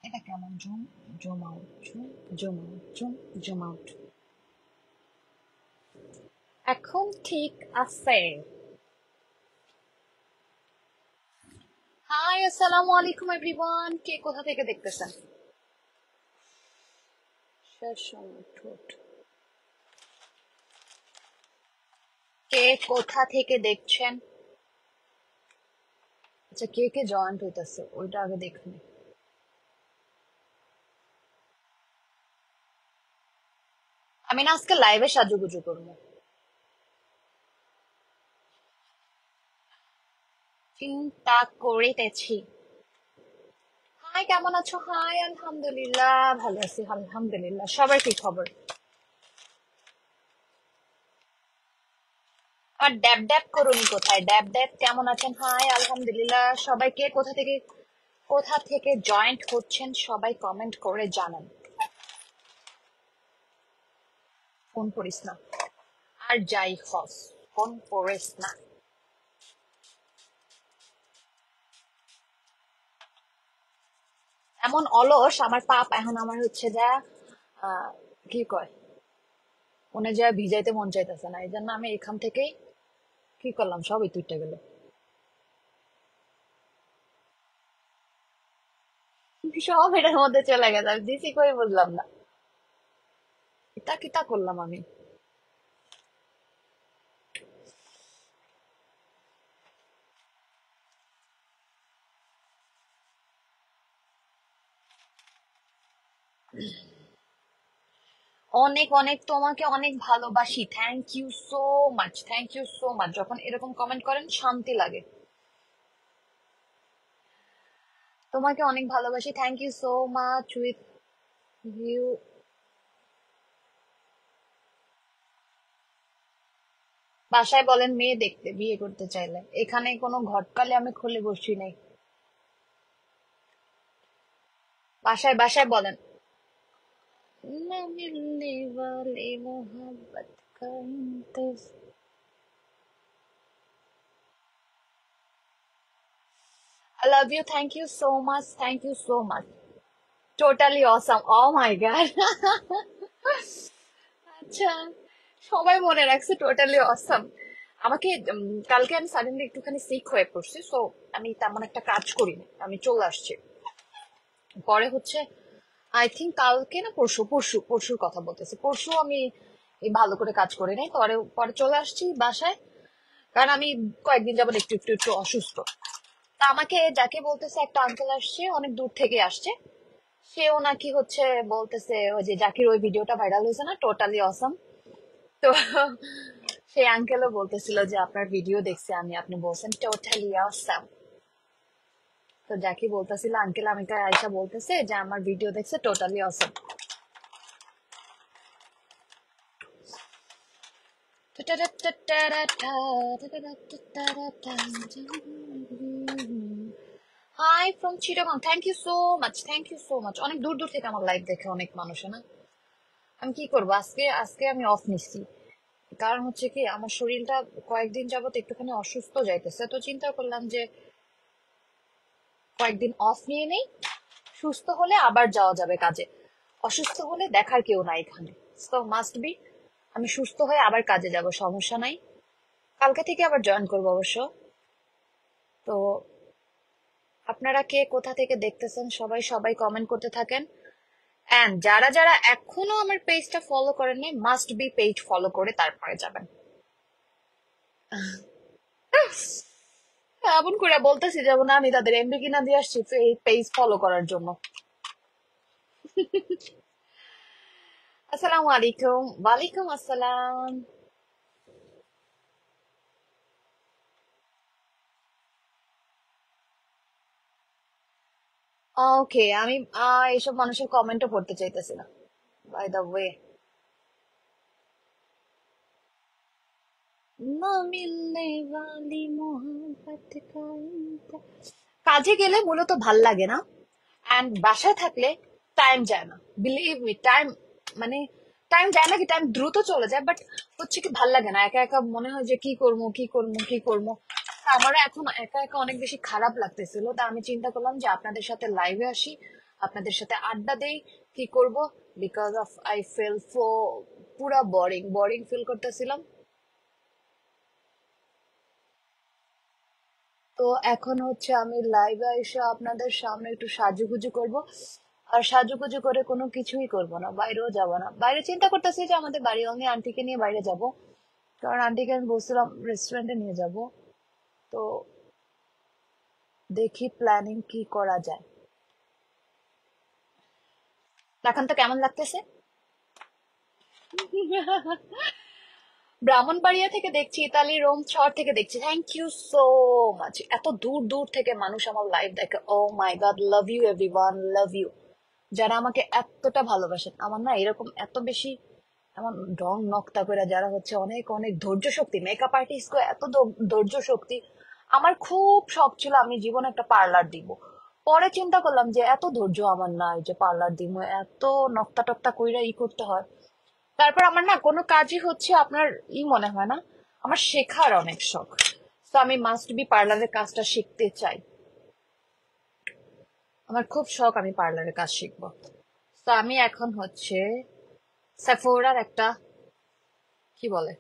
এটা কেমন? Zoom, zoom out, zoom out, zoom out. এখন ঠিক আছে। হাই, আসসালামু আলাইকুম এভরিওয়ান। কে কোথা থেকে দেখতেছেন? শেষ সময় ঠোঁট। কে কোথা থেকে দেখছেন? আচ্ছা, কে কে জয়েন্ট হইতেছে ওইটা আগে দেখুন। আমি না আজকে লাইভে সাজুগুজু করবো। চিন্তা করিতেছি। হাই, কেমন আছো? হাই, আলহামদুলিল্লাহ ভালো আছি, আলহামদুলিল্লাহ। সবার কি খবর? আর ড্যাব ড্যাব করুনি কোথায়? ড্যাব ড্যাব কেমন আছেন? হাই, আলহামদুলিল্লাহ। সবাইকে কোথা থেকে জয়েন্ট হচ্ছেন সবাই কমেন্ট করে জানান। ফোন করিস না, আর যাই হস ফোন করিস না। এমন অলস আমার পাপ, এখন আমার হচ্ছে যা আহ, কি কয়, মনে যা ভিজাইতে মন চাইতেছে না, এই জন্য আমি এখান থেকেই কি করলাম, সবই তুইটা গেল। সব এটার মধ্যে চলে গেছে, আমি দিছি করে বুঝলাম না। এটা কিতা করলাম আমি? অনেক অনেক তোমাকে অনেক ভালোবাসি, thank you so much, thank you so much. যখন এরকম কমেন্ট করেন শান্তি লাগে। তোমাকে অনেক ভালোবাসি, thank you so much. With you. বাসায় বলেন মেয়ে দেখতে, বিয়ে করতে চাইলে। এখানে কোনো ঘটকালে আমি খুলে বসি নাই। বাসায় বাসায় বলেন। না মিলনে वाले मोहब्बत का I love you, thank you so much, thank you so much. Totally awesome, oh my god. আচ্ছা, সবাই মনে রাখছে টোটালি অসাম। আমাকে কালকে আমি সাডেনলি একটুখানি সিক হয়ে পড়ছি, সো আমি তেমন একটা কাজ করিনি, আমি চলে আসছি। পরে হচ্ছে আই থিঙ্ক কালকে না পরশুর কথা বলতেছি, পরশু আমি এই ভালো করে কাজ করি নাই, পরে পরে চলে আসছি বাসায়। কারণ আমি কয়েকদিন যাবত একটু একটু একটু অসুস্থ। তা আমাকে যাকে বলতেছে, একটা আঙ্কেল আসছে অনেক দূর থেকে আসছে, সেও নাকি হচ্ছে বলতেছে ওই যে জাকির ওই ভিডিওটা ভাইরাল হয়েছে না, টোটালি অসম। তো সেই আঙ্কেলও বলতেছিল যে আপনার ভিডিও দেখছি আমি, আপনি বলছেন টোটালি অসম। তো জাকি বলতেছিল আঙ্কেল আমাকে আয়সা বলতেছে যে আমার ভিডিও দেখছে, totally awesome. Hi from Chittagong, thank you so much, thank you so much. অনেক দূর দূর থেকে আমার লাইভ দেখে অনেক মানুষ না। আমি কি করবো, আজকে আজকে আমি অফ নিচ্ছি। কারণ হচ্ছে কি, আমার শরীরটা কয়েকদিন যাবত একটুখানি অসুস্থ যাইতেছে, তো চিন্তা করলাম যে কয়েকদিন অফ নিয়ে নেই, সুস্থ হলে আবার যাওয়া যাবে কাজে। অসুস্থ হলে দেখার কেউ নাই এখানে, তো মাস্ট বি আমি সুস্থ হয়ে আবার কাজে যাব, সমস্যা নাই। কালকে থেকে আবার জয়েন করবো অবশ্য। তো আপনারা কে কোথা থেকে দেখতেছেন সবাই সবাই কমেন্ট করতে থাকেন। এন্ড যারা যারা এখনো আমার পেজটা ফলো করেননি, মাস্ট বি পেজ ফলো করে তারপরে যাবেন। এমন করে বলতেছি যেমন আমি তাদের এমবি কিনা দিয়ে আসছি এই পেজ ফলো করার জন্য। আসসালামু আলাইকুম। ওয়ালাইকুম আসসালাম। ওকে, আমি এইসব মানুষের কমেন্টও পড়তে চাইতেছি না, বাই দ্য ওয়ে। না মিলনে वाली मोहब्बत का কাজে গেলে মূলত ভাল লাগে না, এন্ড বাসায় থাকলে টাইম যায় না। বিলিভ মি, টাইম মানে টাইম যায় না কি, টাইম দ্রুত চলে যায়, বাট হচ্ছে কি ভাল লাগে না, একা একা মনে হয় যে কি করবো কি করবো কি করবো। আমারও এখন একা একা অনেক বেশি খারাপ লাগতেছিল, তা আমি চিন্তা করলাম যে আপনাদের সাথে লাইভে আসি, আপনাদের সাথে আড্ডা দেই। কি করব, বিকজ অফ আই ফিল পুরা বোরিং বোরিং ফিল করতেছিলাম। তো এখন হচ্ছে আমি লাইভে এসে আপনাদের সামনে একটু সাজুগুজু করব। আর সাজুগুজু করে কোনো কিছুই করব না, বাইরেও যাব না। বাইরে চিন্তা করতেছি যে আমাদের বাড়ি অঙ্গে আন্টিকে নিয়ে বাইরে যাব, কারণ আন্টিকে আমি বলছিলাম রেস্টুরেন্টে নিয়ে যাব। তো দেখি প্ল্যানিং কি করা যায়। এখন তো কেমন লাগতেছে? ব্রাহ্মণবাড়িয়া থেকে দেখছি, ইতালি রোম শহর থেকে দেখছি। Thank you so much. এত দূর দূর থেকে মানুষ আমার লাইভ দেখে। Oh my God, love you everyone, love you. যারা আমাকে এতটা ভালোবাসেন, আমার না এরকম এত বেশি এমন ডং নক্তা করে যারা হচ্ছে অনেক অনেক ধৈর্য শক্তি, মেকআপ আর্টিস্ট এত ধৈর্য শক্তি। আমার খুব শখ ছিল আমি জীবনে একটা পার্লার দিব। পরে চিন্তা করলাম যে এত ধৈর্য আমার নাই যে পার্লার দিব, এত নক্তা টক্তা কইরা করতে হয়। তারপর আমার না কোনো কাজই হচ্ছে আপনার মনে হয় না। আমার শেখার অনেক শখ, তো আমি মাস্ট বি পার্লারের কাজটা শিখতে চাই। আমার খুব শখ আমি পার্লারের কাজ শিখবো। তো আমি এখন হচ্ছে সেফোরার একটা কি বলে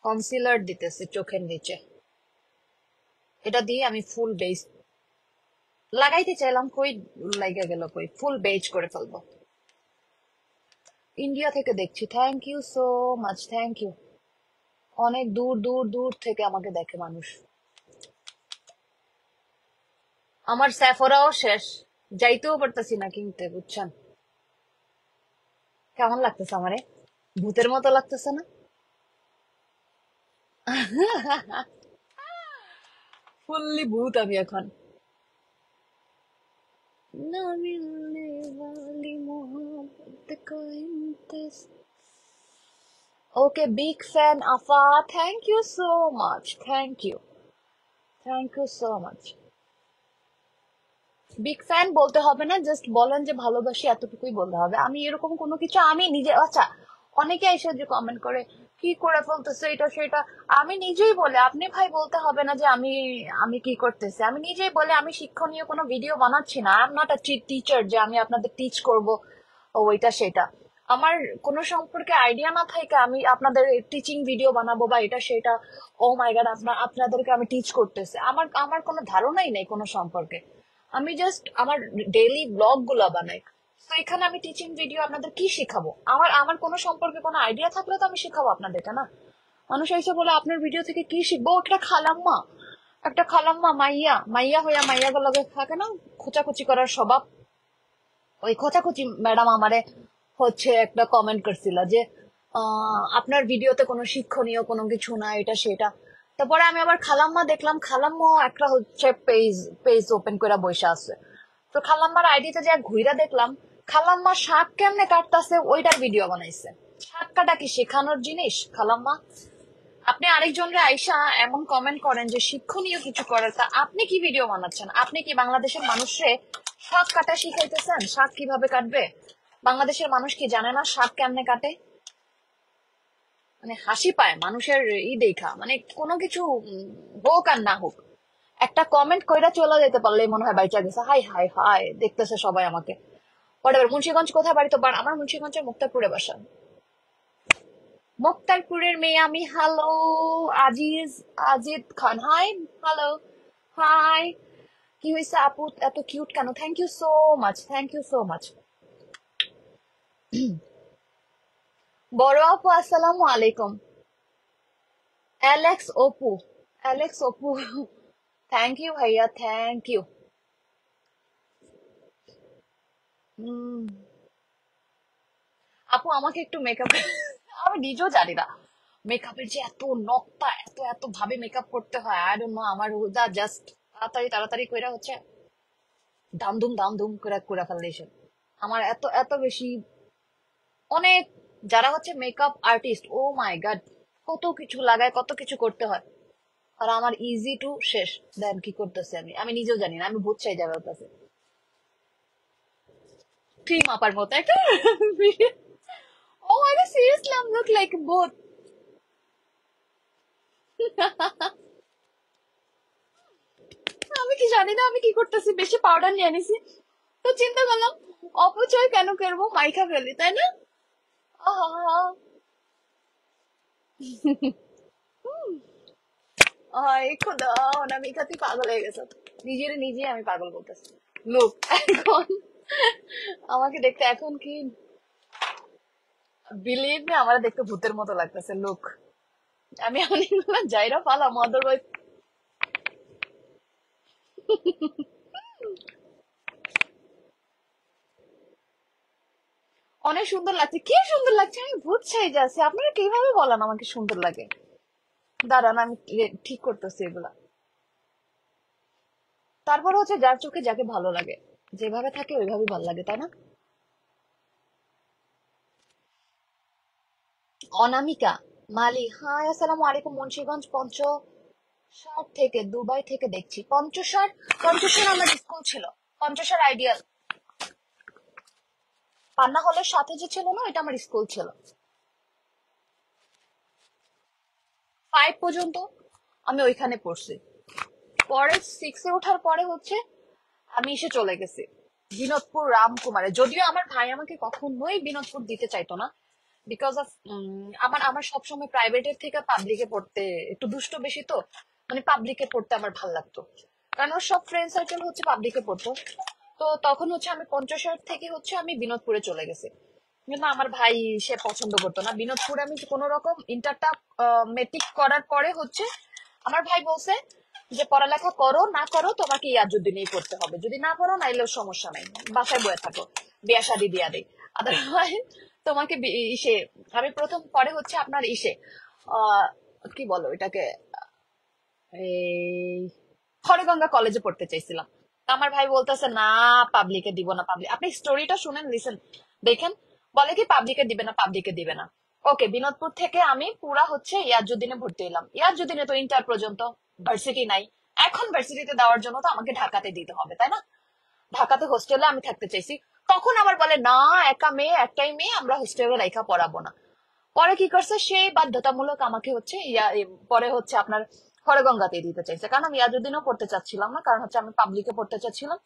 কনসিলার দিতেছি চোখের নিচে। এটা দিয়ে আমি ফুল বেস লাগাইতে চাইলাম, কই লাগা গেল, কই ফুল বেজ করে ফেলবো। ইন্ডিয়া থেকে দেখছি। Thank you so much, thank you. অনেক দূর দূর দূর থেকে আমাকে দেখে মানুষ। আমার সেফোরাও শেষ, যাইতেও পারতাছি না কিনতে, বুঝছেন? কেমন লাগতেছে আমারে? ভূতের মতো লাগতেছে না? ফুললি ভূত আমি এখন। ना मिलने वाली मोहब्बत का ओके, बिग फैन आफा। Thank you so much, thank you, thank you so much. Big fan বলতে হবে না, জাস্ট বলেন যে ভালোবাসি, এতটুকুই বলতে হবে। আমি এরকম কোনো কিছু আমি নিজে, আচ্ছা অনেকে এসে যে কমেন্ট করে কি করে ফেলতেছে এটা সেটা, আমি নিজেই বলে, আপনি ভাই বলতে হবে না যে আমি আমি কি করতেছি। আমি নিজেই বলে আমি শিক্ষণীয় কোনো ভিডিও বানাচ্ছি না। I am not a teacher যে আমি আপনাদের টিচ করব ওইটা সেটা। আমার কোনো সম্পর্কে আইডিয়া না থাকে আমি আপনাদের টিচিং ভিডিও বানাবো বা এটা সেটা। ও মাই গড, আপনাদেরকে আমি টিচ করতেছি, আমার আমার কোনো ধারণাই নেই কোনো সম্পর্কে। আমি জাস্ট আমার ডেইলি ব্লগ গুলা বানাই। তো এখানে আমি টিচিং ভিডিও আপনাদের কি শিখাবো? আমার আমার কোনো সম্পর্কে কোনো আইডিয়া থাকলে তো আমি শিখাবো আপনাদেরকে না। মানুষ এসে বলে আপনার ভিডিও থেকে কি শিখবো, একটা খালাম্মা, একটা খালাম্মা মাইয়া মাইয়া হইয়া মাইয়া গুলোকে থাকে না খোঁচাখুচি করার স্বভাব। ওই খোঁচাখুচি ম্যাডাম আমারে হচ্ছে একটা কমেন্ট করছিল যে আপনার ভিডিওতে কোনো শিক্ষণীয় কোনো কিছু না এটা সেটা। তারপরে আমি আবার খালাম্মা দেখলাম, খালাম্মা একটা হচ্ছে পেজ পেজ ওপেন করে বসে আছে। তো খালাম্মার আইডিতে যে ঘুইরা দেখলাম, খালাম্মা শাক কেমনে কাটতাছে ওইটার ভিডিও বানাইছে। শাক কাটা কি শেখানোর জিনিস খালাম্মা? আপনি আরেকজনকে আইসা এমন কমেন্ট করেন যে শিক্ষণীয় কিছু করার, তা আপনি কি ভিডিও বানাচ্ছেন? আপনি কি বাংলাদেশের মানুষে শাক কাটা শিখাইতেছেন? শাক কিভাবে কাটবে? বাংলাদেশের মানুষ কি জানে না শাক কেমনে কাটে? মানে হাসি পায় মানুষের দেখা, মানে কোনো কিছু হোক আর না হোক, একটা কমেন্ট কইরা চলে যেতে পারলেই মনে হয় বাইচা গেছে। হাই হাই হাই, দেখতেছে সবাই আমাকে। হোয়াটএভার। মুন্সিগঞ্জ কোথায় বাড়ি? তো আমার মুন্সিগঞ্জের মুক্তারপুরে বাসা। মুক্তারপুরের মেয়ে আমি। Hello Aziz, Azid Khan, hi. Hello, hi. কি হয়েছে আপু, এত কিউট কেন? Thank you so much, thank you so much. বড় আপু আসসালামু আলাইকুম। Alex Opu, Alex Opu. Thank you ভাইয়া, থ্যাংক ইউ। আপু আমাকে একটু মেকআপ, আমি নিজেও জানি না মেকআপের যে এত নকটা, এত এত ভাবে মেকআপ করতে হয়। আই ডোন্ট নো, আমার ওটা জাস্ট তাড়াতাড়ি তাড়াতাড়ি কইরা হচ্ছে দাম ধুম করে করে ফেললেছে। আমার এত এত বেশি অনেক, যারা হচ্ছে makeup artist, O my god, কত কিছু লাগায়, কত কিছু করতে হয়। আর আমার ইজি টু শেষ। দেন কি করতেছে আমি আমি নিজেও জানি না, আমি ভূত চাই যাবে কাছে ক্রিম আপার মতো একটা। Oh my God, seriously I look like ভূত। জানি না আমি কি করতেছি, বেশি পাউডার নিয়ে নিছি। তো চিন্তা করলাম অপচয় কেন করবো, মাইখা ফেলি, তাই না? আহা, আয় খোদা, অনামিকাতে পাগল হয়ে গেছে। নিজের নিজে আমি পাগল বলতেছি। লোক এখন আমাকে দেখতে এখন কি, বিলিভ মি, আমার দেখতে ভূতের মতো লাগতেছে লোক। আমি অনেকগুলো জায়রা পালাম আদারওয়াইজ। অনেক সুন্দর লাগছে, কি সুন্দর লাগছে, আমি ভূত চাই যাচ্ছি। আপনারা কিভাবে বলেন আমাকে সুন্দর লাগে? দাঁড়ান আমি ঠিক করতেছি এগুলা। তারপর হচ্ছে যার চোখে যাকে ভালো লাগে, যেভাবে থাকে ওইভাবেই ভালো লাগে, তাই না? অনামিকা মালি, হাই আসসালামু আলাইকুম। মুন্সিগঞ্জ পঞ্চষাট থেকে, দুবাই থেকে দেখছি। পঞ্চষাট, পঞ্চষাট আমার স্কুল ছিল। পঞ্চষাট আইডিয়াল পান্না হলের সাথে যে ছিল না, এটা আমার স্কুল ছিল। 5 পর্যন্ত আমি ওইখানে পড়ছি। পরে 6-এ ওঠার পরে হচ্ছে আমি এসে চলে গেছি বিনোদপুর রামকুমারে। যদিও আমার ভাই আমাকে কখনোই বিনোদপুর দিতে চাইতো না, বিকজ অফ আমার আমার সবসময় প্রাইভেটের থেকে পাবলিকে পড়তে একটু দুষ্ট বেশি, তো মানে পাবলিকে পড়তে আমার ভাল লাগতো, কারণ ওর সব ফ্রেন্ড সার্কেল হচ্ছে পাবলিকে পড়তো। তো তখন হচ্ছে আমি 50 থেকে হচ্ছে আমি বিনোদপুরে চলে গেছি। কিন্তু আমার ভাই সে পছন্দ করতো না বিনোদপুরে। আমি কোন রকম ইন্টারটা মেট্রিক করার পরে হচ্ছে আমার ভাই বলছে যে পড়ালেখা করো না করো তোমাকে ইয়াজুদ্দিনেই পড়তে হবে, যদি না পড়ো নাইলেও সমস্যা নাই, বাসায় বয়ে থাকো, বিয়া শাদি দিয়া দেয়, আদারওয়াইজ তোমাকে ইসে। আমি প্রথম পরে হচ্ছে আপনার ইসে আহ কি বলো এটাকে, এই হরগঙ্গা কলেজে পড়তে চাইছিলাম। আমার ভাই বলতেছে না, পাবলিকে দিব না। পাবলিক, আপনি স্টোরিটা শুনেন, লিসেন, দেখেন। বলে কি পাবলিকে দিবে না, পাবলিকে দিবে না। ওকে, বিনোদপুর থেকে আমি পুরা হচ্ছে ইয়াজুদ্দিনে ভর্তি হলাম। ইয়াজুদ্দিনে তো ইন্টার পর্যন্ত ভার্সিটি নাই। এখন ভার্সিটিতে দেওয়ার জন্য তো আমাকে ঢাকাতে দিতে হবে, তাই না? ঢাকাতে হোস্টেলে আমি থাকতে চাইছি। তখন আবার বলে না, একা মেয়ে, একটাই মেয়ে, আমরা হোস্টেলে রাইখা পড়াবো না। পরে কি করছে, সে বাধ্যতামূলক আমাকে হচ্ছে পরে হচ্ছে আপনার হরগঙ্গাতে দিতে চাইছে, কারণ আমি ইয়াজুদ্দিনও পড়তে চাচ্ছিলাম না, কারণ হচ্ছে আমি পাবলিকে পড়তে চাচ্ছিলাম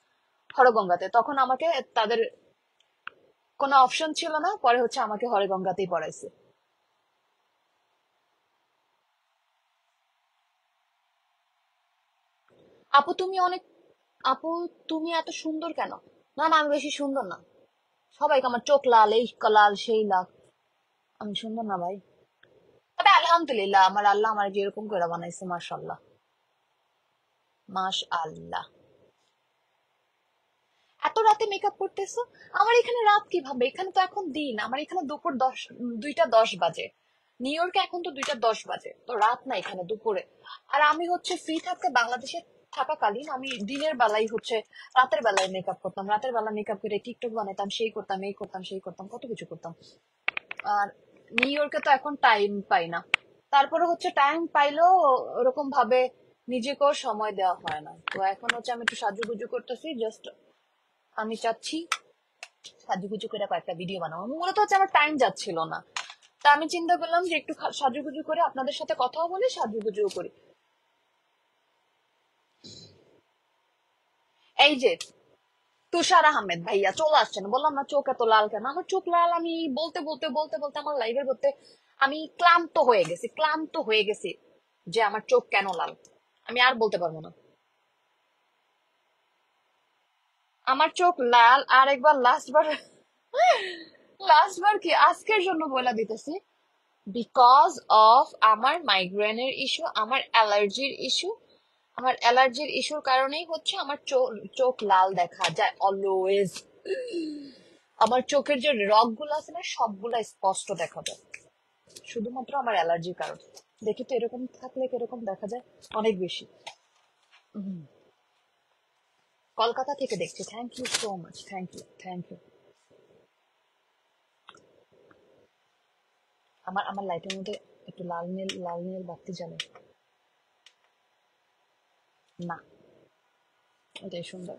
হরগঙ্গাতে। তখন আমাকে তাদের কোনো অপশন ছিল না, পরে হচ্ছে আমাকে হরগঙ্গাতেই পড়াইছে। আপু তুমি অনেক, আপু তুমি এত সুন্দর কেন? না না, আমি বেশি সুন্দর না। সবাইকে আমার চোখ লাল, এই লাল সেই লাল, আমি সুন্দর না ভাই। তবে আলহামদুলিল্লাহ, আমার আল্লাহ আমার যেরকম করে বানাইছে, মাশাল্লাহ, মাশআল্লাহ। এত রাতে মেকআপ করতেছো? আমার এখানে রাত কিভাবে, এখানে তো এখন দিন। আমার এখানে দুপুর 2টা 10 বাজে। নিউ ইয়র্কে এখন তো 2টা 10 বাজে, তো রাত না, এখানে দুপুরে। আর আমি হচ্ছে ফ্রি থাকতে বাংলাদেশে থাকাকালীন আমি দিনের বেলায় হচ্ছে, রাতের বেলায় মেকআপ করতাম, রাতের বেলা মেকআপ করে টিকটক বানাতাম, সেই করতাম, এই করতাম, সেই করতাম, কত কিছু করতাম। আর নিউ ইয়র্কে তো এখন টাইম পাই না। তারপরে হচ্ছে টাইম পাইলেও ওরকম ভাবে নিজেকেও সময় দেওয়া হয় না। তো এখন হচ্ছে আমি একটু সাজুগুজু করতেছি জাস্ট। আমি চাচ্ছি সাজুগুজু করে কয়েকটা ভিডিও বানাবো। মূলত হচ্ছে আমার টাইম যাচ্ছিল না, তা আমি চিন্তা করলাম যে একটু সাজুগুজু করে আপনাদের সাথে কথাও বলি, সাজুগুজুও করি। এই যে তুষার আহমেদ ভাইয়া চলে আসছেন, বললাম না চোখ এত লাল কেন। আমার চোখ লাল, আমি বলতে বলতে বলতে বলতে আমার লাইভের করতে আমি ক্লান্ত হয়ে গেছি, ক্লান্ত হয়ে গেছি যে আমার চোখ কেন লাল, আমি আর বলতে পারবো না। আমার চোখ লাল, আর একবার লাস্ট বার, লাস্ট বার কি আজকের জন্য বলে দিতেছি, বিকজ অফ আমার মাইগ্রেনের ইস্যু, আমার অ্যালার্জির ইস্যু। আমার অ্যালার্জির ইস্যুর কারণেই হচ্ছে আমার চোখ লাল দেখা যায় অলওয়েজ। আমার চোখের যে রগ গুলো আছে না, সবগুলা স্পষ্ট দেখা যায়, শুধুমাত্র আমার অ্যালার্জির কারণে। দেখি তো এরকম থাকলে কিরকম দেখা যায়, অনেক বেশি। উম, কলকাতা থেকে দেখছি, thank you so much, thank you, thank you. আমার আমার লাইটের মধ্যে একটু লাল নীল, লাল নীল বাতি জ্বালে না, এটাই সুন্দর।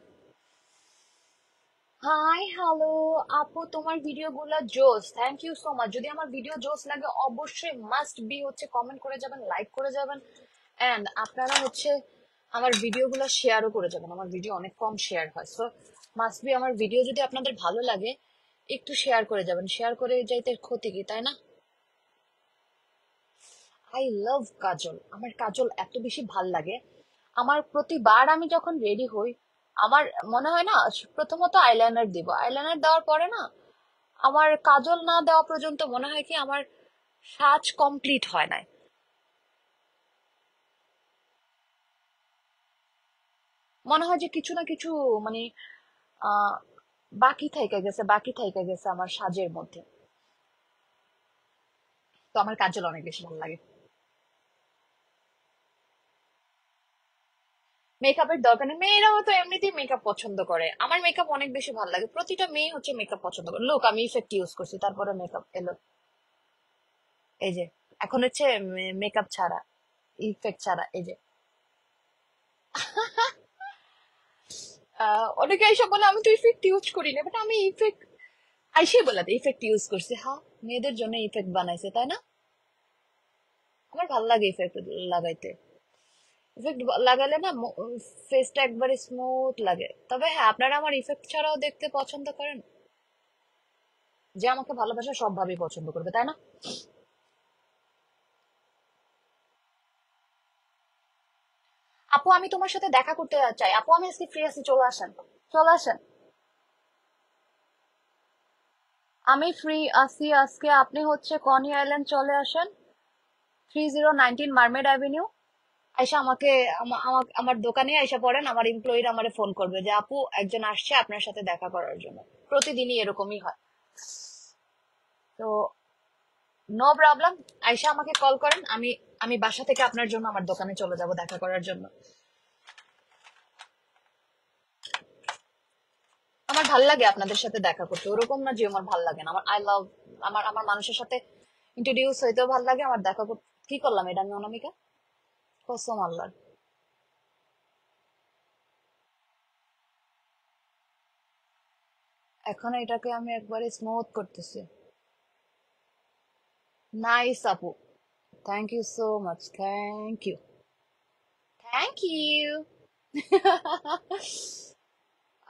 হাই হ্যালো আপু, তোমার ভিডিও গুলা জোস, থ্যাংক ইউ সো মাচ। যদি আমার ভিডিও জোস লাগে অবশ্যই মাস্ট বি হচ্ছে কমেন্ট করে যাবেন, লাইক করে যাবেন। এন্ড আপনারা হচ্ছে আমার ভিডিও গুলো শেয়ারও করে যাবেন, আমার ভিডিও অনেক কম শেয়ার হয়, সো মাস্ট বি আমার ভিডিও যদি আপনাদের ভালো লাগে একটু শেয়ার করে যাবেন, শেয়ার করে যাইতে ক্ষতি কি, তাই না? আই লাভ কাজল, আমার কাজল এত বেশি ভাল লাগে। আমার প্রতিবার আমি যখন রেডি হই, আমার মনে হয় না প্রথমত আইলাইনার দিব, আইলাইনার দেওয়ার পরে না আমার কাজল না দেওয়া পর্যন্ত মনে হয় কি আমার সাজ কমপ্লিট হয় নাই। মনে হয় যে কিছু না কিছু মানে আহ বাকি থাইকা গেছে আমার সাজের মধ্যে। তো আমার কাজল অনেক বেশি ভালো লাগে। মেকআপের দরকার নেই, মেয়েরাও তো এমনিতেই মেকআপ পছন্দ করে, আমার মেকআপ অনেক বেশি ভালো লাগে, প্রতিটা মেয়ে হচ্ছে মেকআপ পছন্দ করে। লোক আমি ইফেক্ট ইউজ করছি তারপরে মেকআপ এলো, এই যে এখন হচ্ছে মেকআপ ছাড়া, ইফেক্ট ছাড়া, এই যে অনেকে এইসব বলে আমি তো ইফেক্ট ইউজ করি না, বাট আমি ইফেক্ট আইসে বলে ইফেক্ট ইউজ করছি। হ্যাঁ, মেয়েদের জন্য ইফেক্ট বানাইছে তাই না? আমার ভালো লাগে ইফেক্ট লাগাইতে, ইফেক্ট লাগালে না ফেসটা একবারে স্মুথ লাগে। তবে হ্যাঁ, আপনারা আমার ইফেক্ট ছাড়াও দেখতে পছন্দ করেন, যে আমাকে ভালোবাসা সব ভাবেই পছন্দ করবে তাই না? আপু আমি তোমার সাথে দেখা করতে চাই, আপু আমি আজকে ফ্রি আছি, চলে আসেন, চলে আসেন। আমি ফ্রি আছি আজকে, আপনি হচ্ছে কনি আইল্যান্ড চলে আসেন, 3019 মার্মেড অ্যাভিনিউ। আইসা আমাকে আমার দোকানে আইসা পড়েন, আমার এমপ্লয়িরা আমারে ফোন করবে যে আপু একজন আসছে আপনার সাথে দেখা করার জন্য। প্রতিদিনই এরকমই হয়। তো নো প্রবলেম, আইসা আমাকে কল করেন, আমি আমি বাসা থেকে আপনার জন্য আমার দোকানে চলে যাব দেখা করার জন্য। আমার ভাল লাগে আপনাদের সাথে দেখা করতে, ওরকম না যে আমার ভাল লাগে না, আমার আই লাভ, আমার আমার মানুষের সাথে ইন্ট্রোডিউস হইতেও ভাল লাগে, আমার দেখা করতে। কি করলাম এটা আমি অনামিকা, কসম আল্লাহর। এখন এটাকে আমি একবারে স্মুথ করতেছি। নাইস আপু, thank you so much, thank you, thank you.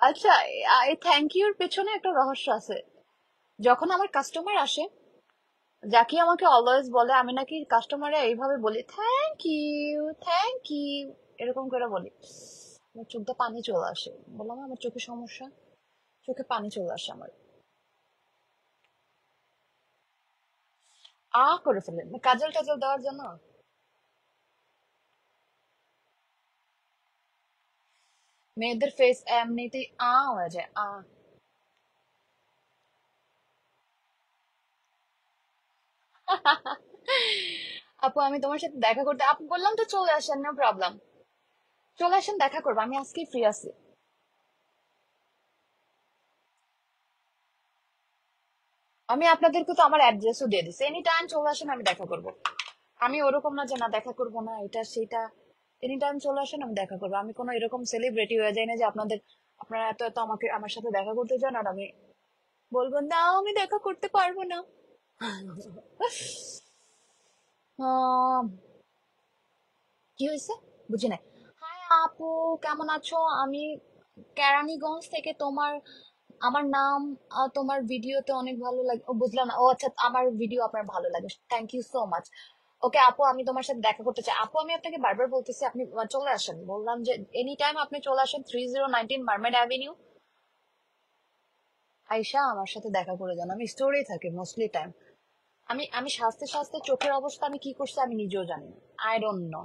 আচ্ছা, এই থ্যাংক ইউর পেছনে একটা রহস্য আছে। যখন আমার কাস্টমার আসে, যাকে আমাকে অলওয়েজ বলে, আমি নাকি কাস্টমারে এইভাবে বলি থ্যাংক ইউ, থ্যাংক ইউ, এরকম করে বলি, আমার চোখটা পানি চলে আসে। বললাম না, আমার চোখে সমস্যা, চোখে পানি চলে আসে আমার। করে ফেলেন কাজল টাজল দেওয়ার জন্য। মেয়েদের ফেস এমনিতেই হয়ে যায় আপু আমি তোমার সাথে দেখা করতে, আপু বললাম তো চলে আসেন, নো প্রবলেম, চলে আসেন দেখা করবো, আমি আজকেই ফ্রি আছি। আমি আপনাদেরকে তো আমার অ্যাড্রেসও দিয়ে দিচ্ছি, এনি টাইম চলে আসেন, আমি দেখা করব। আমি ওরকম না যে না দেখা করব না, এটা সেটা, এনি টাইম চলে আসেন, আমি দেখা করবো। আমি কোনো এরকম সেলিব্রিটি হয়ে যাই না যে আপনারা এত এত আমাকে আমার সাথে দেখা করতে চান আর আমি বলবো না আমি দেখা করতে পারবো না। আহ, কি হয়েছে বুঝি নাই। হাই আপু, কেমন আছো? আমি কেরানীগঞ্জ থেকে, আমার নাম, তোমার ভিডিওতে অনেক ভালো লাগে। ও বুঝলাম না, ও আচ্ছা, আমার ভিডিও আপনার ভালো লাগে, থ্যাংক ইউ সো মাচ। ওকে আপু, আমি তোমার সাথে দেখা করতে চাই। আপু আমি আপনাকে বারবার বলতেছি আপনি চলে আসেন, বললাম যে এনি টাইম আপনি চলে আসেন 3019 মার্মেড অ্যাভিনিউ, আইসা আমার সাথে দেখা করে যান। আমি স্টোরে থাকি মোস্টলি টাইম। আমি আমি সাজতে সাজতে চোখের অবস্থা আমি কি করছি আমি নিজেও জানি না, আই ডোন্ট নো।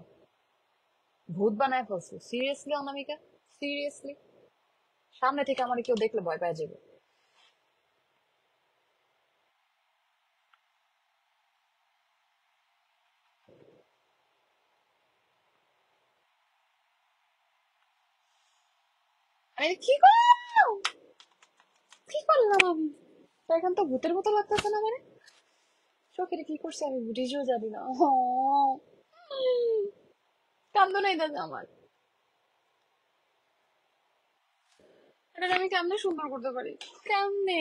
ভূত বানায় ফেলছি সিরিয়াসলি অনামিকা, সিরিয়াসলি। সামনে থেকে আমার কেউ দেখলে ভয় পেয়ে যাবে। আমি কি করলাম, কি করলাম আমি? তো এখন তো ভূতের মতো লাগতেছে না মানে, চোখের কি করছে আমি নিজেও জানি না। কান্দ নাই দাদা আমার, এটা আমি কেমনে সুন্দর করতে পারি, কেমনে?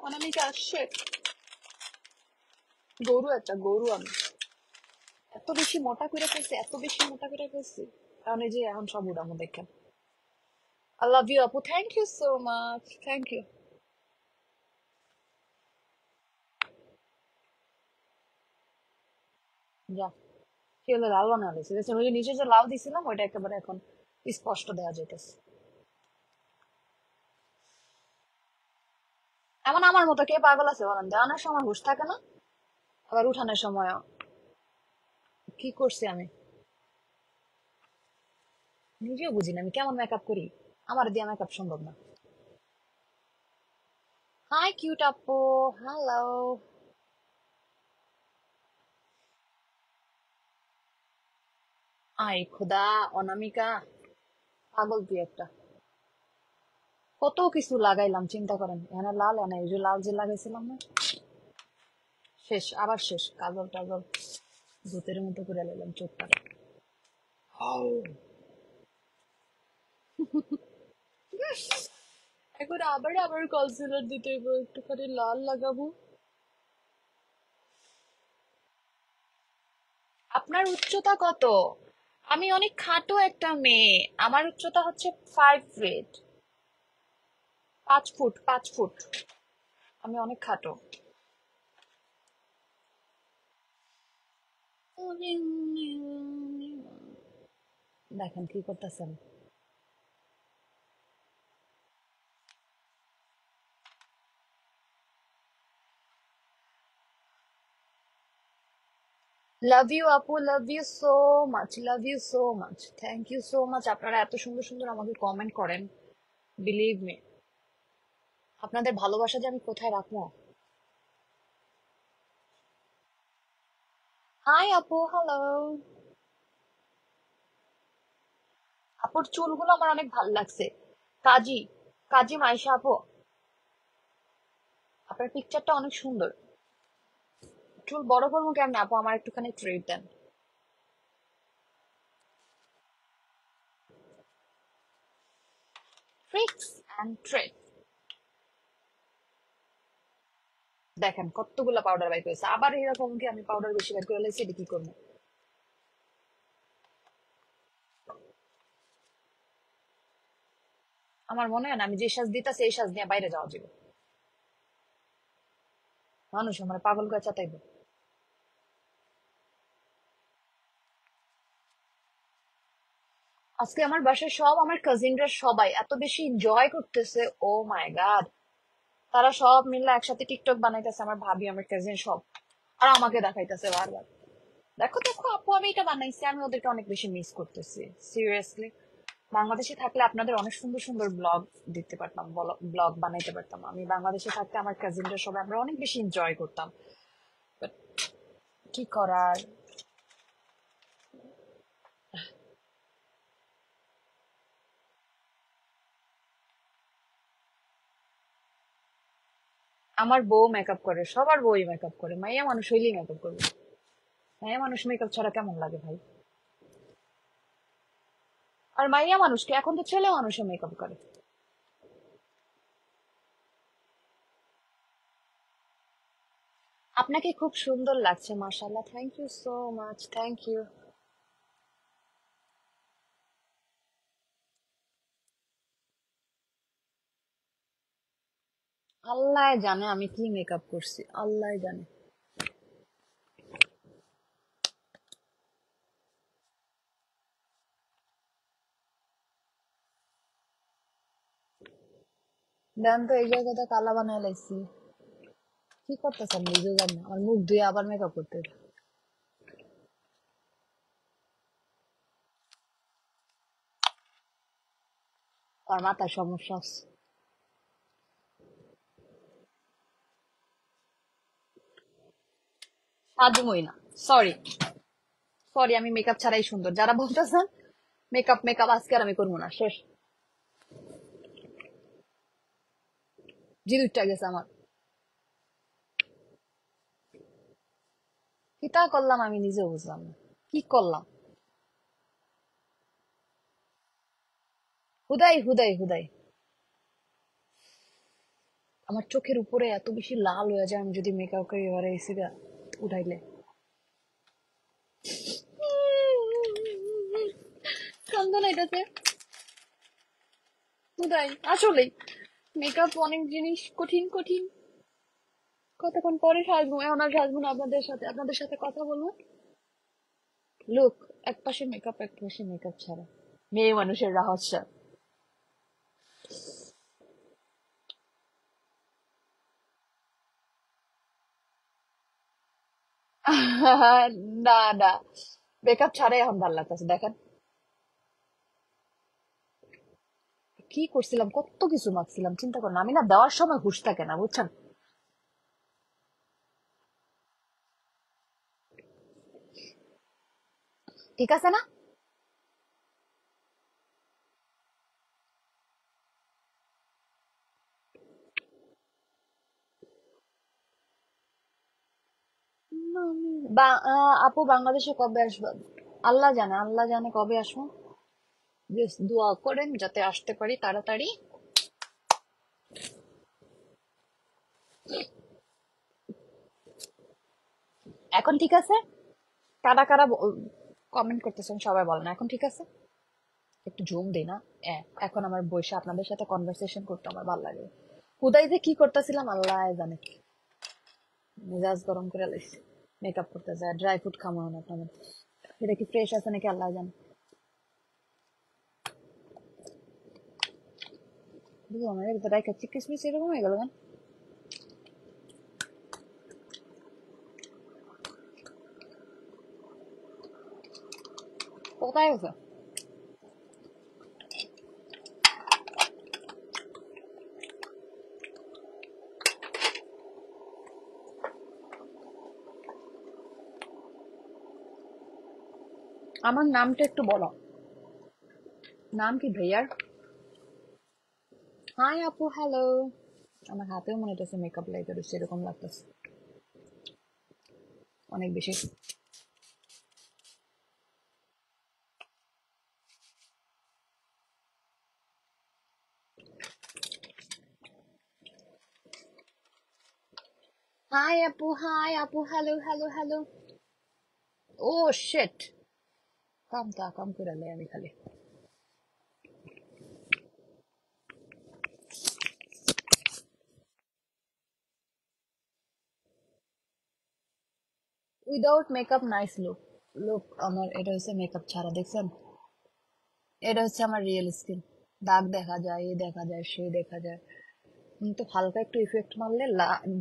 অনামিকা আসছে, গরু একটা গরু আমি। এত বেশি মোটা করে ফেলছে, এত বেশি মোটা করে ফেলছে, কারণ এই যে এখন সব উড়ামো দেখেন। আই লাভ ইউ আপু, thank you so much, thank you. যা, কি হলো, লাল বানা হয়েছে দেখছেন, ওই যে নিচে যে লাল দিছিলাম ওইটা একেবারে এখন স্পষ্ট দেওয়া যাইতেছে। এমন আমার মতো কে পাগল আছে বলেন, দেওয়ানোর সময় হুঁশ থাকে না, আবার উঠানোর সময় কি করছি আমি নিজেও বুঝি না, আমি কেমন মেকআপ করি, আমার দিয়ে মেকআপ সম্ভব না। হাই কিউট আপু, হ্যালো। আই খোদা, অনামিকা, পাগল তুই একটা। কত কিছু লাগাইলাম চিন্তা করেন, এখানে লাল, এনে ওই যে লাল যে লাগাইছিলাম না, শেষ, আবার শেষ, কাজল টাজল ভূতের মতো করে লাইলাম চোখটা। এখন আবার আবার কনসিলার দিতে হইব, একটুখানি লাল লাগাবো। আপনার উচ্চতা কত? আমি অনেক খাটো একটা মেয়ে, আমার উচ্চতা হচ্ছে 5 ফিট, 5 ফুট, 5 ফুট। আমি অনেক খাটো। দেখেন কি করতেছেন। লাভ ইউ আপু, love you so much, love you so much, thank you so much. আপনারা এত সুন্দর সুন্দর আমাকে কমেন্ট করেন, বিলিভ মি, আপনাদের ভালোবাসা যে আমি কোথায় রাখবো। হাই আপু, হ্যালো। আপুর চুলগুলো আমার অনেক ভালো লাগছে। কাজী, কাজী মাইশা আপু, আপনার পিকচারটা অনেক সুন্দর। চুল বড় করবো কেমনে আপু, আমার একটুখানি ট্রিট দেন। Tricks and treat. দেখেন কতগুলা পাউডার বাইর করেছে, আবার এরকম কি আমি পাউডার বেশি বাইর করে লাইছি, এটা কি করবো। আমার মনে হয় না আমি যে সাজ দিতেছি এই সাজ নিয়ে বাইরে যাওয়া যাবে, মানুষ আমার পাগল করে চাতাইবে। আজকে আমার বাসায় সব আমার কাজিনরা সবাই এত বেশি এনজয় করতেছে, ও মাই গড। তারা সব মিলে একসাথে টিকটক বানাইতেছে, আমার ভাবি, আমার কাজিন সব, আর আমাকে দেখাইতেছে বারবার, দেখো দেখো আপু আমি এটা বানাইছি। আমি ওদেরকে অনেক বেশি মিস করতেছি, সিরিয়াসলি। বাংলাদেশে থাকলে আপনাদের অনেক সুন্দর সুন্দর ব্লগ দিতে পারতাম, ব্লগ বানাইতে পারতাম। আমি বাংলাদেশে থাকতে আমার কাজিনরা সবাই আমরা অনেক বেশি এনজয় করতাম, বাট কি করার। আমার বউ মেকআপ করে, সবার বউই মেকআপ করে, মাইয়া মানুষ হইলেই মেকআপ করবে। মাইয়া মানুষ মেকআপ ছাড়া কেমন লাগে ভাই। আর মাইয়া মানুষকে এখন তো ছেলে মানুষও মেকআপ করে। আপনাকে খুব সুন্দর লাগছে, মাশাআল্লাহ, thank you so much, thank you. আল্লাহ জানে আমি কি মেকআপ করছি, আল্লাহ জানে। দেন তো এই জায়গাটা কালা বানায় লাইছি, কি করতেছেন নিজেও জানি না। আমার মুখ ধুয়ে আবার মেকআপ করতে হবে। আর মাথায় সমস্যা আছে। সাজুমই না, সরি, সরি, আমি মেকআপ ছাড়াই সুন্দর, যারা বলতেছেন মেকআপ মেকআপ আজকে আর আমি করবো না, শেষ। জিরুটা গেছে আমার। কিতা করলাম আমি নিজেও বুঝলাম না, কি করলাম। হুদাই হুদাই হুদাই। আমার চোখের উপরে এত বেশি লাল হয়ে যায় আমি যদি মেকআপ করি, এবারে এসে উঠাইলে। কান্দো না এটাতে, উদয় আসলেই মেকআপ অনেক জিনিস কঠিন কঠিন। কতক্ষণ পরে সাজবো, এখন আর সাজবো না, আপনাদের সাথে কথা বলবো। লুক, এক পাশে মেকআপ এক পাশে মেকআপ ছাড়া, মেয়ে মানুষের রহস্য। না না, মেকআপ ছাড়াই এখন ভালো লাগতেছে, দেখেন কি করছিলাম, কত কিছু মাখছিলাম, চিন্তা করেন। আমি না দেওয়ার সময় হুঁশ থাকে না, বুঝছেন। ঠিক আছে না? আপু বাংলাদেশে কবে আসবে? আল্লাহ জানে, আল্লাহ জানে কবে আসবো। Just দোয়া করেন যাতে আসতে পারি তাড়াতাড়ি। এখন ঠিক আছে? কারা কারা কমেন্ট করতেছেন সবাই বলেন, এখন ঠিক আছে? একটু জুম দিই না। এখন আমার বসে আপনাদের সাথে কনভারসেশন করতে আমার ভালো লাগে। হুদাই যে কি করতেছিলাম আল্লাহ জানে, মেজাজ গরম করে লাইছি। মেকআপ করতে যায়, ড্রাই ফ্রুট খামো না আপনাদের, এটা কি ফ্রেশ আছে নাকি আল্লাহ জানে। বুঝলাম না, এটা রাইকা কিসমিস এরকম হয়ে গেল কেন? কোথায় গেছে? আমার নামটা একটু বলো, নাম কি ভাইয়ার? হাই আপু, হ্যালো। আমার হাতেও মনে হচ্ছে মেকআপ লাইতে রয়েছে, এরকম লাগতেছে অনেক বেশি। হাই আপু, হ্যালো হ্যালো হ্যালো। ও শিট, কাম করে লে আমি খালি। Without makeup nice look. Look, আমার এটা হচ্ছে মেকআপ ছাড়া, দেখছেন? এটা হচ্ছে আমার রিয়েল স্কিন। দাগ দেখা যায়, এ দেখা যায়, সে দেখা যায়, কিন্তু হালকা একটু ইফেক্ট মারলে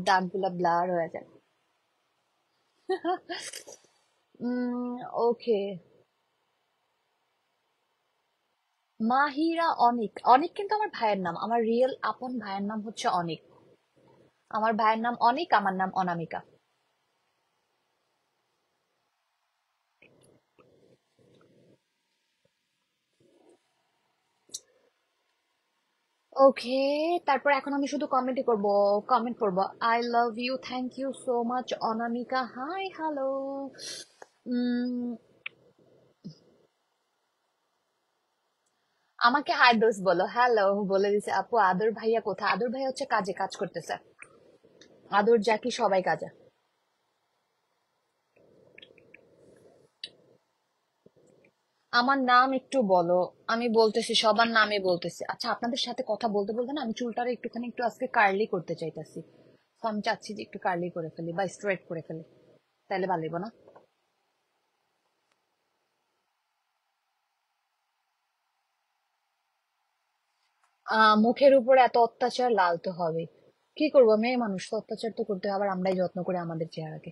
দাগ গুলা ব্লার হয়ে যায়। ওকে। মাহিরা অনিক, অনিক কিন্তু আমার ভাইয়ের নাম, আমার রিয়েল আপন ভাইয়ের নাম হচ্ছে অনিক। আমার ভাইয়ের নাম অনিক, আমার নাম অনামিকা। ওকে, তারপর এখন আমি শুধু কমেন্টই করব, কমেন্ট করব। I love you, thank you so much Anamika, hi hello. আমাকে হাই দোস্ত বলো, হ্যালো বলে দিছে আপু। আদর ভাইয়া কোথায়? আদর ভাইয়া হচ্ছে কাজে, কাজ করতেছে। আদর জাকি সবাই কাজে। আমার নাম একটু বলো। আমি বলতেছি, সবার নামে বলতেছি। আচ্ছা, আপনাদের সাথে কথা বলতে বলতে না আমি চুলটারে একটুখানি একটু আজকে কার্লি করতে চাইতেছি। তো আমি চাচ্ছি যে একটু কার্লি করে ফেলি বা স্ট্রেট করে ফেলি, তাহলে ভালো লাগবে না? মুখের উপর এত অত্যাচার, লাল তো হবে। কি করবো, মেয়ে মানুষ তো, অত্যাচার তো করতে হবে, আবার আমরাই যত্ন করে আমাদের চেহারাকে।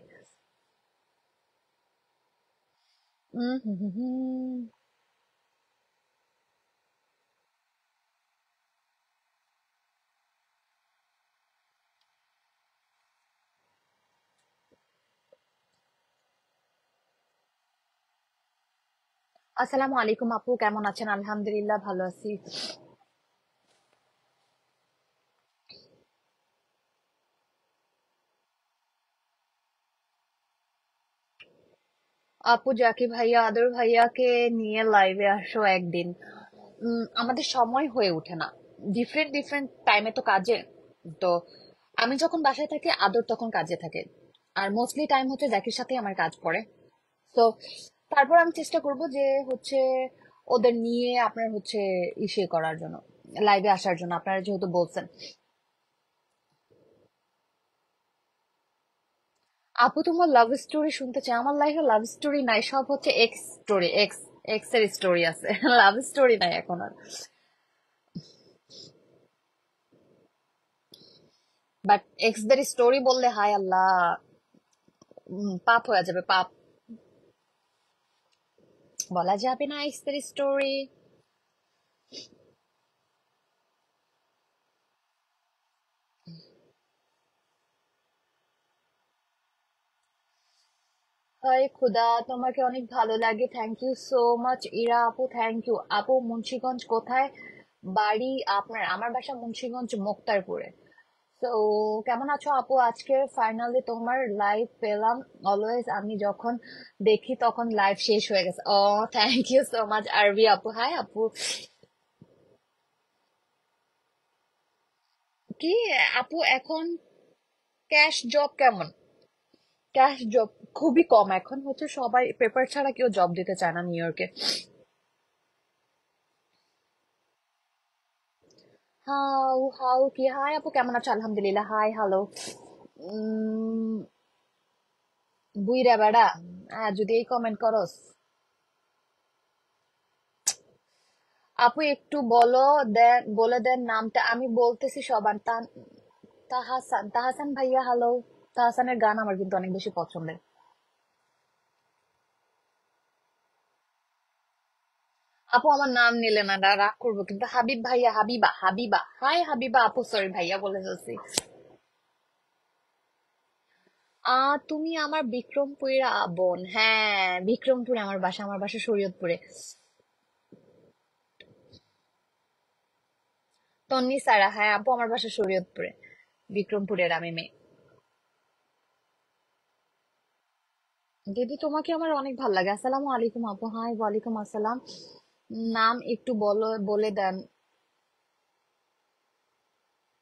হুম হুম হুম। আসসালামু আলাইকুম আপু, কেমন আছেন? আলহামদুলিল্লাহ ভালো আছি। আপু জাকি ভাইয়া, আদর ভাইয়াকে নিয়ে লাইভে আসো একদিন। আমাদের সময় হয়ে ওঠে না, ডিফারেন্ট ডিফারেন্ট টাইমে তো কাজে। তো আমি যখন বাসায় থাকি, আদর তখন কাজে থাকে। আর মোস্টলি টাইম হচ্ছে জাকির সাথে আমার কাজ পড়ে। তো তারপর আমি চেষ্টা করব যে হচ্ছে ওদের নিয়ে আপনার হচ্ছে ইসে করার জন্য, লাইভে আসার জন্য, আপনারা যেহেতু বলছেন। আপু তোমার লাভ স্টোরি শুনতে চাই। আমার লাইফে লাভ স্টোরি নাই, সব হচ্ছে এক্স স্টোরি, এক্স এক্স এর স্টোরি আছে। লাভ স্টোরি নাই এখন আর। বাট এক্স দের স্টোরি বললে হায় আল্লাহ, পাপ হয়ে যাবে, পাপ। বলা যাবে না এক্স দের স্টোরি। হায় খুদা, তোমাকে অনেক ভালো লাগে, thank you so much Ira আপু, থ্যাংক ইউ আপু। মুন্সিগঞ্জ কোথায় বাড়ি আপনার? আমার বাসা মুন্সিগঞ্জ মুক্তারপুরে। তো কেমন আছো আপু? আজকে ফাইনালি তোমার লাইভ পেলাম। অলওয়েজ আমি যখন দেখি তখন লাইভ শেষ হয়ে গেছে। ও, থ্যাংক ইউ সো মাচ আরবি আপু। হাই আপু। কি আপু এখন ক্যাশ জব কেমন? ক্যাশ জব খুবই কম এখন, হচ্ছে সবাই পেপার ছাড়া কেউ জব দিতে চায় না নিউ ইয়র্কে। হাউ হাউ কি হাই আপু, কেমন আছো? আলহামদুলিল্লাহ। Hi hello. উম বুইরা বেড়া, যদি এই কমেন্ট করস। আপু একটু বলে দেন নামটা, আমি বলতেছি সবার। তাহাসান, তাহাসান ভাইয়া হ্যালো। তাহাসানের গান আমার কিন্তু অনেক বেশি পছন্দের। আপু আমার নাম নিলে না, রাগ করবো কিন্তু। হাবিব ভাইয়া, হাবিবা, হাবিবা। হাই হাবিবা আপু, সরি ভাইয়া বলে ফেলছি। তুমি আমার বিক্রমপুরের বোন? হ্যাঁ, বিক্রমপুরে আমার বাসা, আমার বাসা শরীয়তপুরে। তন্নি সারা, হ্যাঁ আপু আমার বাসা শরীয়তপুরে। বিক্রমপুরের আমি মেয়ে। দিদি তোমাকে আমার অনেক ভালো লাগে। আসসালামু আলাইকুম আপু। হাই, ওয়ালাইকুম আসসালাম। নাম একটু বলে দেন।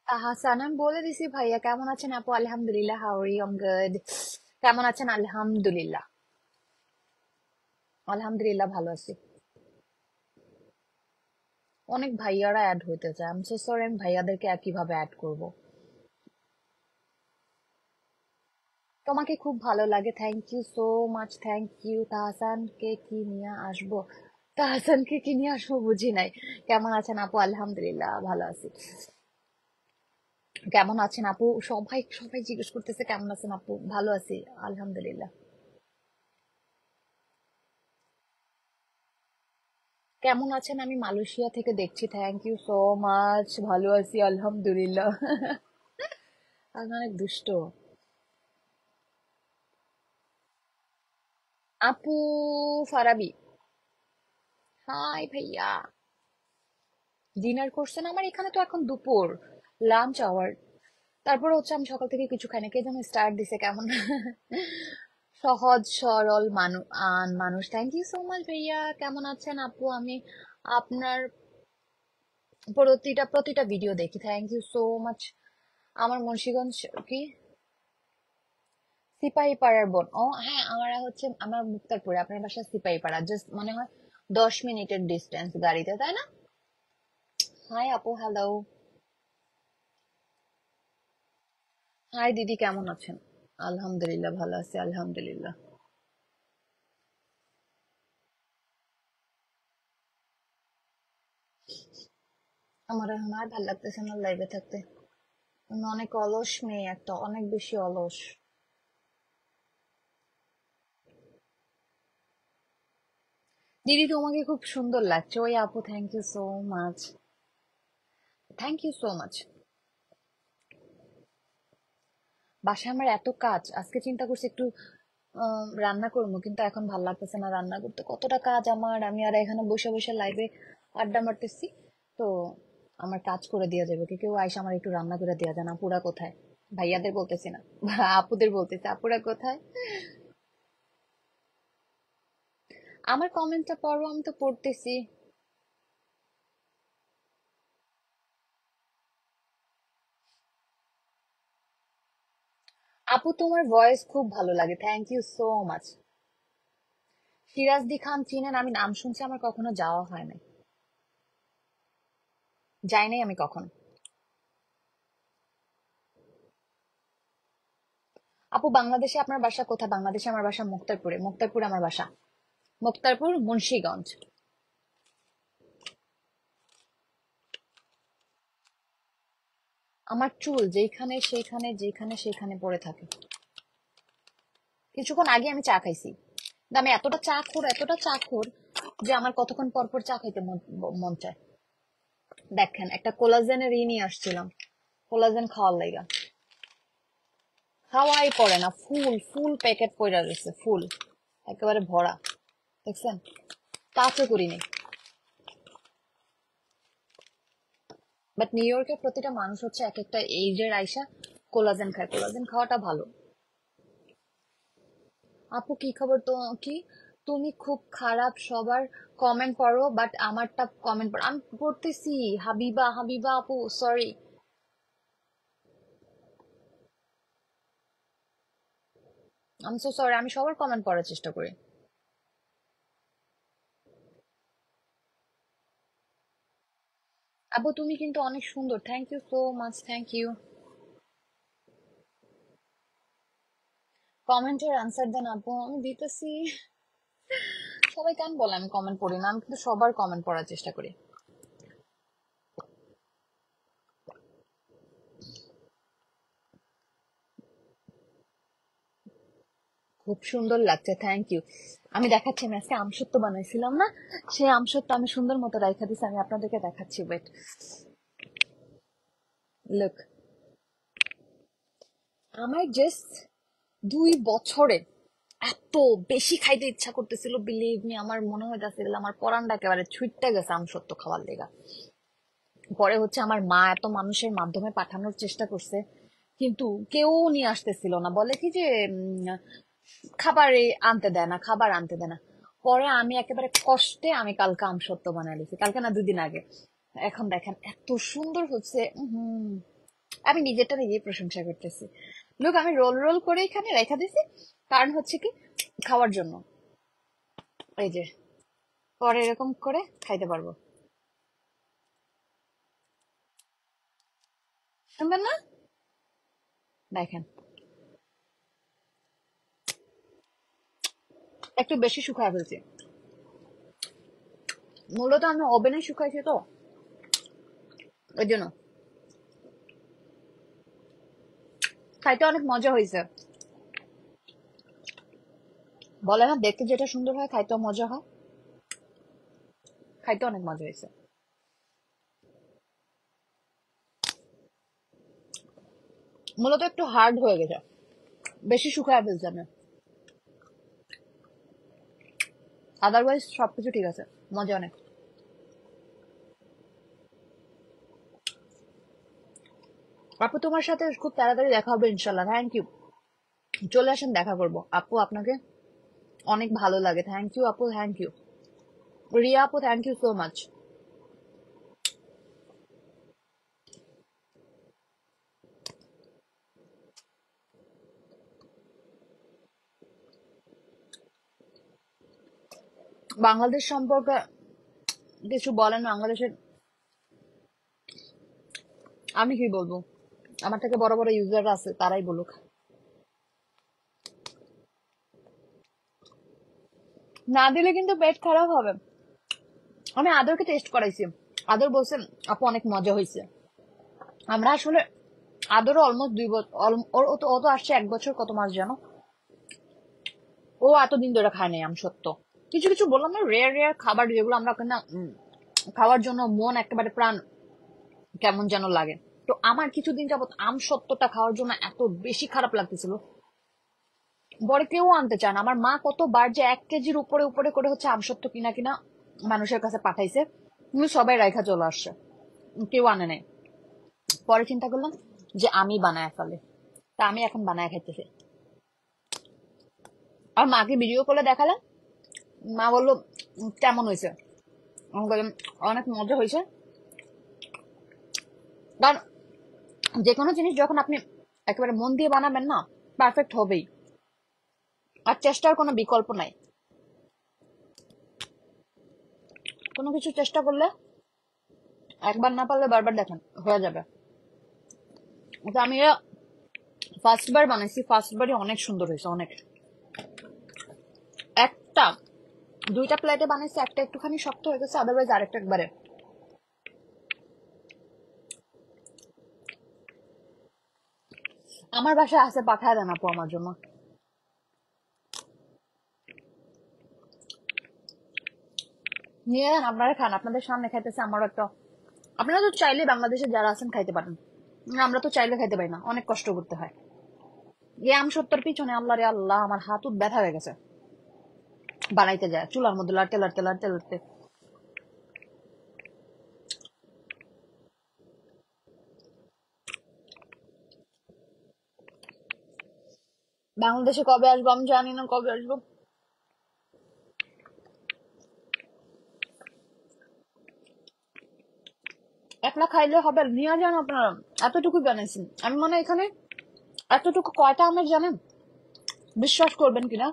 হাসান, আমি বলে দিছি ভাইয়া। কেমন আছেন আপু? আলহামদুলিল্লাহ। How are you? গুড। কেমন আছেন? আলহামদুলিল্লাহ। আলহামদুলিল্লাহ ভালো আছি। অনেক ভাইয়ারা অ্যাড হইতে চায়, আমি সো সরি, আমি ভাইয়াদেরকে কিভাবে অ্যাড করব? তোমাকে খুব ভালো লাগে, thank you so much, thank you. তাহসানকে কি নিয়ে আসবো? তাহসানকে কি নিয়ে আসবো বুঝি নাই। কেমন আছেন আপু? আলহামদুলিল্লাহ ভালো আছি। কেমন আছেন আপু? সবাই সবাই জিজ্ঞেস করতেছে কেমন আছেন আপু। ভালো আছি, আলহামদুলিল্লাহ। কেমন আছেন? আমি মালয়েশিয়া থেকে দেখছি, থ্যাংক ইউ সো মাচ। ভালো আছি আলহামদুলিল্লাহ। আমি অনেক দুষ্ট। আপু ফারাবি, হাই ভাইয়া। ডিনার করছেন? আমার এখানে তো এখন দুপুর, লাঞ্চ আওয়ার। তারপরে হচ্ছে আমি সকাল থেকে কিছু খাই না, কে যেন স্টার্ট দিছে কেমন। সহজ সরল মানুষ, থ্যাংক ইউ সো মাচ ভাইয়া। কেমন আছেন আপু? আমি আপনার প্রতিটা প্রতিটা ভিডিও দেখি, থ্যাংক ইউ সো মাচ। আমার মুন্সিগঞ্জ কি সিপাহী পাড়ার বোন? ও হ্যাঁ, আমার হচ্ছে আমার মুক্তারপুরে, আপনার বাসা সিপাহী পাড়া, জাস্ট মনে হয় 10 মিনিটের ডিস্টেন্স গাড়িতে, তাই না? হাই আপু, হ্যালো। হাই দিদি, কেমন আছেন? আলহামদুলিল্লাহ ভালো আছি, আলহামদুলিল্লাহ। আমার এখন আর ভালো লাগতেছে না লাইভে থাকতে। আমি অনেক অলস মেয়ে একটা, অনেক বেশি অলস। দিদি তোমাকে খুব সুন্দর লাগছে। ওই আপু, thank you so much, thank you so much. বাসায় আমার এত কাজ, আজকে চিন্তা করছি একটু রান্না করবো, কিন্তু এখন ভাল লাগতেছে না রান্না করতে। কতটা কাজ আমার, আমি আর এখানে বসে বসে লাইভে আড্ডা মারতেছি। তো আমার কাজ করে দেওয়া যাবে কি? কেউ আইসা আমার একটু রান্না করে দেওয়া যায় না? আপুরা কোথায়? ভাইয়াদের বলতেছি না, আপুদের বলতেছি, আপুরা কোথায়? আমার কমেন্টটা পড়ো, আমি তো পড়তেছি। আপু তোমার ভয়েস খুব ভালো লাগে, thank you so much. Sirajdi খান চিনেন? আমি নাম শুনছি, আমার কখনো যাওয়া হয় নাই, যাই নাই আমি কখন। আপু বাংলাদেশে আপনার বাসা কোথায়? বাংলাদেশে আমার বাসা মুক্তারপুরে। মুক্তারপুর আমার বাসা, মুক্তারপুর মুন্সিগঞ্জ। আমার চুল যেখানে সেইখানে যেখানে সেখানে পড়ে থাকে। কিছুক্ষণ আগে আমি চা খাইছি, কিন্তু আমি এতটা চা খোর যে আমার কতক্ষণ পর পর চা খাইতে মন চায়। দেখেন একটা কোলাজেনের নিয়ে আসছিলাম, কোলাজেন খাওয়ার লাইগা, খাওয়াই পড়ে না, ফুল ফুল প্যাকেট পড়ে রয়েছে, ফুল একেবারে ভরা, দেখছেন? টাচও করিনি। বাট নিউ ইয়র্কের প্রতিটা মানুষ হচ্ছে এক একটা এইজের আইসা কোলাজেন খায়, কোলাজেন খাওয়াটা ভালো। আপু কি খবর? তো কি তুমি খুব খারাপ, সবার কমেন্ট পড়ো বাট আমারটা কমেন্ট পড়ো। আমি পড়তেছি হাবিবা, হাবিবা আপু, সরি। আমি সো সরি, আমি সবার কমেন্ট পড়ার চেষ্টা করি। আপু তুমি কিন্তু অনেক সুন্দর, thank you so much, thank you. কমেন্টের আনসার দেন আপু, আমি দিতেছি। সবাই কেন বলে আমি কমেন্ট পড়ি না? আমি কিন্তু সবার কমেন্ট পড়ার চেষ্টা করি। খুব সুন্দর লাগছে, থ্যাংক ইউ। আমি দেখাচ্ছি, আমি আজকে আমসত্ত্ব বানাইছিলাম না, সেই আমসত্ত্ব আমি সুন্দর মতো রাইখা দিছি, আমি আপনাদেরকে দেখাচ্ছি, ওয়েট, লুক। আমার জাস্ট 2 বছরে এত বেশি খাইতে ইচ্ছা করতেছিল, বিলিভ মি, আমার মনে হইতাছিল আমার পরানটা একেবারে ছুটতে গেছে আমসত্ত্ব খাওয়ার লেগা। পরে হচ্ছে আমার মা এত মানুষের মাধ্যমে পাঠানোর চেষ্টা করছে, কিন্তু কেউ নিয়ে আসতেছিল না, বলে কি যে খাবারে আনতে দেয় না, খাবার আনতে দেয় না। পরে আমি একেবারে কষ্টে আমি কালকে আমসত্ত্ব বানাই লিখি, কালকে না 2 দিন আগে। এখন দেখেন এত সুন্দর হচ্ছে, আমি নিজেরটা নিজেই প্রশংসা করতেছি। লোক আমি রোল রোল করে এখানে রেখা দিছি, কারণ হচ্ছে কি খাওয়ার জন্য, এই যে পরে এরকম করে খাইতে পারবো। শুনবেন না? দেখেন একটু বেশি শুকায় ফেলছি, মূলত আমি ওভেনে শুকাইছি তো, ওই জন্য। খাইতে অনেক মজা হয়েছে, বলে না দেখতে যেটা সুন্দর হয় খাইতেও মজা হয়, খাইতে অনেক মজা হয়েছে। মূলত একটু হার্ড হয়ে গেছে, বেশি শুকায় ফেলছি আমি, আদারওয়াইজ সবকিছু ঠিক আছে, মজা অনেক। আপু তোমার সাথে খুব তাড়াতাড়ি দেখা হবে ইনশাল্লাহ, থ্যাংক ইউ। চলে আসেন, দেখা করবো আপু, আপনাকে অনেক ভালো লাগে, থ্যাংক ইউ আপু, থ্যাংক ইউ। রিয়া আপু, thank you so much. Bangladesh সম্পর্কে কিছু বলেন, বাংলাদেশের। আমি কি বলবো, আমার থেকে বড় বড় ইউজার আছে, তারাই বলুক। না দিলে কিন্তু পেট খারাপ হবে। আমি আদরকে টেস্ট করাইছি, আদর বলছে আপু অনেক মজা হয়েছে। আমরা আসলে আদরও অলমোস্ট 2 বছর, ও তো আসছে 1 বছর কত মাস জানো, ও এতদিন ধরে খায় নাই সত্য। কিছু কিছু বললাম না, রেয়ার রেয়ার খাবার যেগুলো আমরা কিনা খাওয়ার জন্য মন একেবারে প্রাণ কেমন যেন লাগে। তো আমার কিছুদিন যাবত সত্যটা খাওয়ার জন্য এত বেশি খারাপ লাগতেছিল, বড় কেউ আনতে চায় না। আমার মা কতবার যে 1 কেজির উপরে উপরে করে হচ্ছে আমসত্ত্ব কিনা কিনা মানুষের কাছে পাঠাইছে, কিন্তু সবাই রাইখা চলে আসছে, কেউ আনে নাই। পরে চিন্তা করলাম যে আমি বানায় ফেলে, তা আমি এখন বানায় খাইতেছি। আর মাকে ভিডিও করে দেখালাম, মা বললো কেমন হয়েছে, আমি বললাম অনেক মজা হয়েছে। কারণ যে কোনো জিনিস যখন আপনি একেবারে মন দিয়ে বানাবেন না, পারফেক্ট হবেই, আর চেষ্টার কোনো বিকল্প নাই। কোনো কিছু চেষ্টা করলে একবার না পারলে বারবার দেখেন হয়ে যাবে। তো আমি ফার্স্ট বার বানাইছি, ফার্স্ট বারই অনেক সুন্দর হয়েছে, অনেক। একটা দুইটা প্লেটে বানাইছি, একটা একটুখানি শক্ত হয়ে গেছে, আদারওয়াইজ আরেকটা একবারে। আমার বাসায় আছে, পাঠায় দেন আপু আমার জন্য। নিয়ে যান, আপনারা খান, আপনাদের সামনে খাইতেছে। আমারও একটা, আপনারা তো চাইলে বাংলাদেশে যারা আছেন খাইতে পারেন, আমরা তো চাইলে খাইতে পারি না, অনেক কষ্ট করতে হয়। এই আম সত্তর পিছনে আল্লাহ রে আল্লাহ, আমার হাত ব্যথা হয়ে গেছে বানাইতে যায়, চুলার মধ্যে লাড়তে লাড়তে লাড়তে লাড়তে। বাংলাদেশে কবে আসবো আমি জানি না, কবে আসবো। একলা খাইলে হবে, নিয়ে যান আপনারা। এতটুকু বানাইছি আমি, মনে হয় এখানে এতটুকু কয়টা আমের জানেন? বিশ্বাস করবেন কিনা,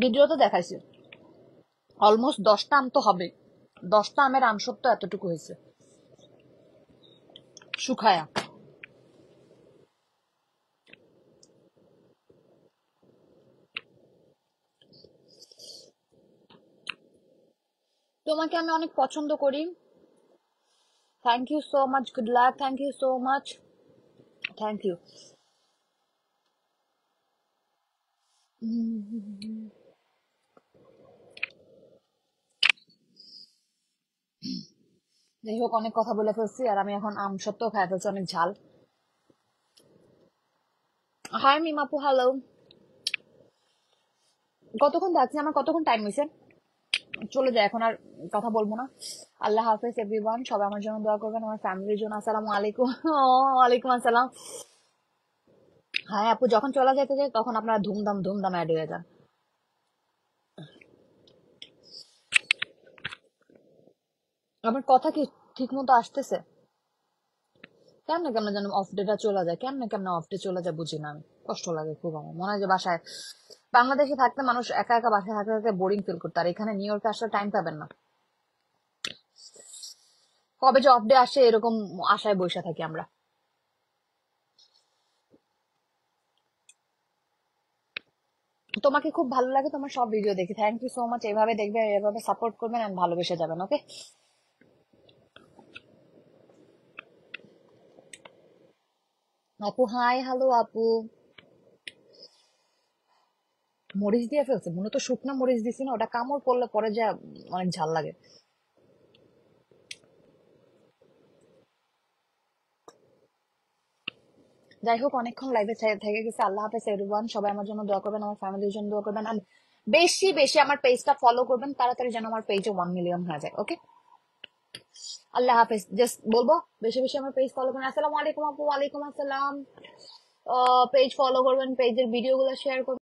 ভিডিওতে দেখাইছি, অলমোস্ট 10টা আম তো হবে। 10টা আমের আমসত্ব এতটুকু হয়েছে শুকায়া। তোমাকে আমি অনেক পছন্দ করি। Thank you so much, good luck, thank you so much, thank you. যাই হোক, অনেক কথা বলে ফেলছি, আর আমি এখন আম সত্ত্বেও খাই ফেলছি, অনেক ঝাল। হাই মিমাপু, হ্যালো। কতক্ষণ যাচ্ছি, আমার কতক্ষণ টাইম হয়েছে? চলে যায়, এখন আর কথা বলবো না। আল্লাহ হাফেজ এভরিওয়ান, সবাই আমার জন্য দোয়া করবেন, আমার ফ্যামিলির জন্য। আসসালামু আলাইকুম। ওয়ালাইকুম আসসালাম। হ্যাঁ আপু, যখন চলে যেতে চাই তখন আপনারা ধুমধাম ধুমধাম অ্যাড হয়ে যান। আমার কথা কি ঠিক মতো আসতেছে? কেমনে কেমনে যেন অফ ডেটা চলে যায়, কেমনে কেমনে অফ ডে চলে যায় বুঝি না আমি, কষ্ট লাগে খুব। আমার মনে হয় যে বাসায়, বাংলাদেশে থাকতে মানুষ একা একা বাসায় থাকতে থাকতে বোরিং ফিল করতে, আর এখানে নিউ ইয়র্কে আসলে টাইম পাবেন না। কবে যে অফ ডে আসে এরকম আশায় বসে থাকি আমরা। তোমাকে খুব ভালো লাগে, তোমার সব ভিডিও দেখি, থ্যাংক ইউ সো মাচ। এভাবে দেখবেন, এভাবে সাপোর্ট করবেন, আর ভালোবেসে যাবেন, ওকে? আপু হাই, হ্যালো আপু। মরিচ দিয়ে ফেলছে, মূলত শুকনা মরিচ দিছি না, ওটা কামড় পড়লে পরে যা অনেক ঝাল লাগে। যাই হোক, অনেকক্ষণ লাইভে থেকে গেছে। আল্লাহ হাফেজ এভরিওয়ান, সবাই আমার জন্য দোয়া করবেন, আমার ফ্যামিলির জন্য দোয়া করবেন, আর বেশি বেশি আমার পেজটা ফলো করবেন, তাড়াতাড়ি যেন আমার পেজে 1 মিলিয়ন হয়ে যায়, ওকে? আল্লাহ হাফেজ, জাস্ট বলবো বেশি বেশি আমার পেজ ফলো করবেন। আসসালামু আলাইকুম আপু। ওয়ালাইকুম আসসালাম। পেজ ফলো করবেন, পেজের ভিডিও গুলো শেয়ার করবেন।